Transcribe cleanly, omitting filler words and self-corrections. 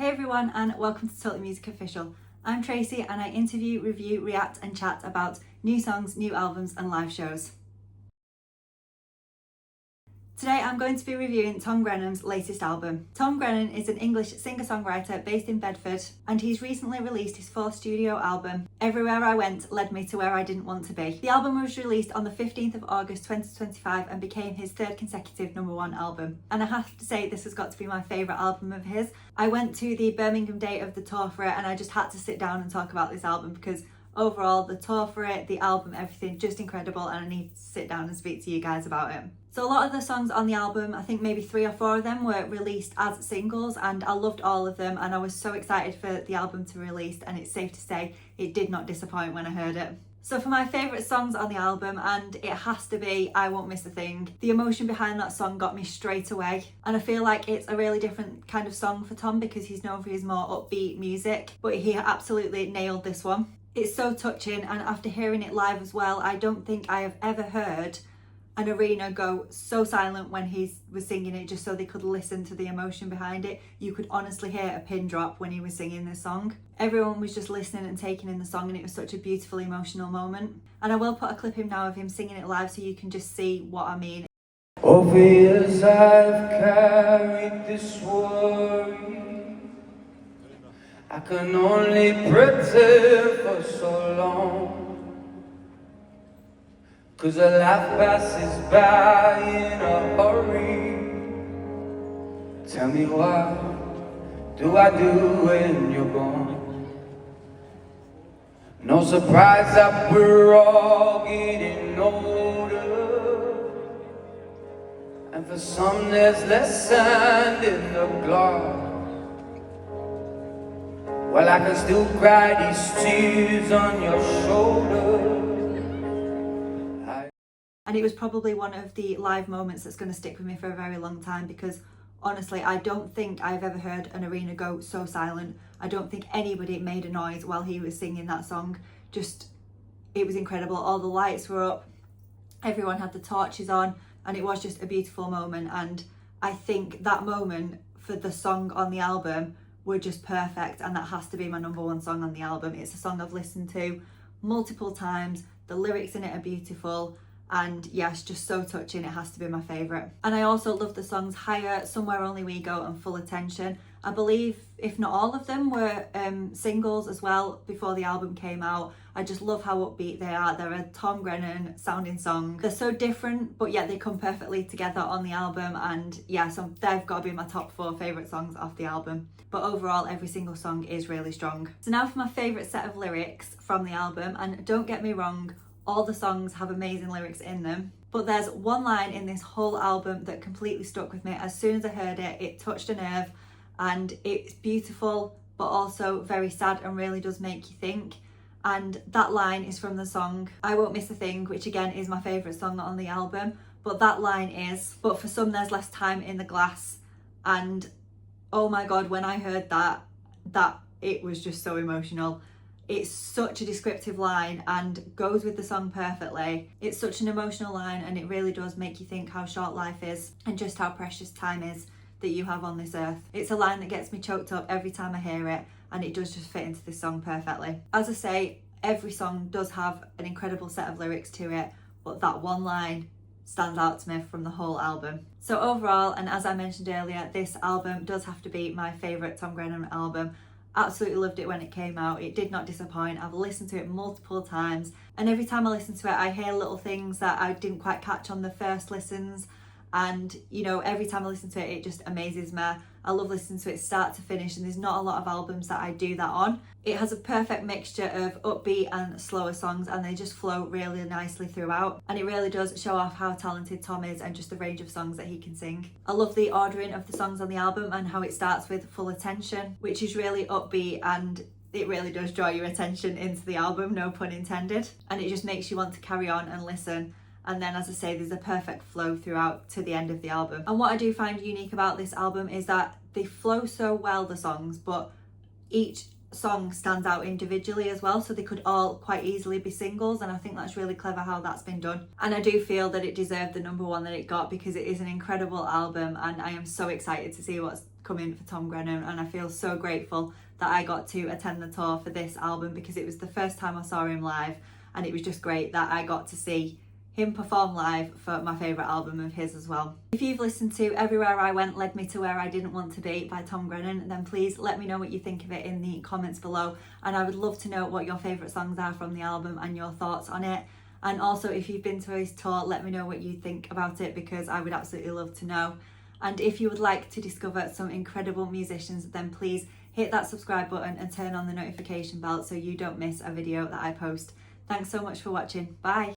Hey everyone, and welcome to Totlly Music Official. I'm Tracy and I interview, review, react and chat about new songs, new albums and live shows. Today I'm going to be reviewing Tom Grennan's latest album. Tom Grennan is an English singer-songwriter based in Bedford, and he's recently released his fourth studio album, Everywhere I Went Led Me to Where I Didn't Want to Be. The album was released on the 15th of August 2025 and became his third consecutive #1 album. And I have to say, this has got to be my favourite album of his. I went to the Birmingham date of the tour for it and I just had to sit down and talk about this album because overall, the tour for it, the album, everything, just incredible, and I need to sit down and speak to you guys about it. So a lot of the songs on the album, I think maybe 3 or 4 of them were released as singles, and I loved all of them, and I was so excited for the album to release, and it's safe to say it did not disappoint when I heard it. So for my favourite songs on the album, and it has to be I Won't Miss a Thing, the emotion behind that song got me straight away. And I feel like it's a really different kind of song for Tom because he's known for his more upbeat music, but he absolutely nailed this one. It's so touching, and after hearing it live as well, I don't think I have ever heard an arena go so silent when he was singing it just so they could listen to the emotion behind it. You could honestly hear a pin drop when he was singing this song. Everyone was just listening and taking in the song, and it was such a beautiful emotional moment. And I will put a clip in now of him singing it live so you can just see what I mean. Over years I've carried this worry, I can only pretend for so long, 'cause a life passes by in a hurry. Tell me what do I do when you're gone? No surprise that we're all getting older, and for some there's less sand in the glass. Well, I can still cry these tears on your shoulder. And it was probably one of the live moments that's going to stick with me for a very long time because honestly, I don't think I've ever heard an arena go so silent. I don't think anybody made a noise while he was singing that song. Just, it was incredible. All the lights were up, everyone had the torches on, and it was just a beautiful moment. And I think that moment for the song on the album were just perfect, and that has to be my #1 song on the album. It's a song I've listened to multiple times. The lyrics in it are beautiful, and yes, just so touching. It has to be my favourite. And I also love the songs Higher, Somewhere Only We Go and Full Attention. I believe, if not all of them, were singles as well before the album came out. I just love how upbeat they are. They're a Tom Grennan sounding song. They're so different, but yet they come perfectly together on the album. And yeah, so they've got to be my top 4 favourite songs off the album. But overall, every single song is really strong. So now for my favourite set of lyrics from the album. And don't get me wrong, all the songs have amazing lyrics in them. But there's one line in this whole album that completely stuck with me. As soon as I heard it, it touched a nerve. And it's beautiful, but also very sad and really does make you think. And that line is from the song I Won't Miss a Thing, which again is my favourite song on the album. But that line is, but for some there's less time in the glass. And oh my God, when I heard that it was just so emotional. It's such a descriptive line and goes with the song perfectly. It's such an emotional line, and it really does make you think how short life is and just how precious time is that you have on this earth. It's a line that gets me choked up every time I hear it, and it does just fit into this song perfectly. As I say, every song does have an incredible set of lyrics to it, but that one line stands out to me from the whole album. So overall, and as I mentioned earlier, this album does have to be my favourite Tom Grennan album. Absolutely loved it when it came out. It did not disappoint. I've listened to it multiple times, and every time I listen to it I hear little things that I didn't quite catch on the first listens. And you know, every time I listen to it, it just amazes me. I love listening to it start to finish, and there's not a lot of albums that I do that on. It has a perfect mixture of upbeat and slower songs, and they just flow really nicely throughout. And it really does show off how talented Tom is and just the range of songs that he can sing. I love the ordering of the songs on the album and how it starts with Full Attention, which is really upbeat, and it really does draw your attention into the album, no pun intended. And it just makes you want to carry on and listen. And then, as I say, there's a perfect flow throughout to the end of the album. And what I do find unique about this album is that they flow so well, the songs, but each song stands out individually as well, so they could all quite easily be singles, and I think that's really clever how that's been done. And I do feel that it deserved the number one that it got, because it is an incredible album, and I am so excited to see what's coming for Tom Grennan, and I feel so grateful that I got to attend the tour for this album, because it was the first time I saw him live, and it was just great that I got to see him perform live for my favourite album of his as well. If you've listened to Everywhere I Went Led Me to Where I Didn't Want to Be by Tom Grennan, then please let me know what you think of it in the comments below, and I would love to know what your favourite songs are from the album and your thoughts on it. And also, if you've been to his tour, let me know what you think about it, because I would absolutely love to know. And if you would like to discover some incredible musicians, then please hit that subscribe button and turn on the notification bell so you don't miss a video that I post. Thanks so much for watching. Bye.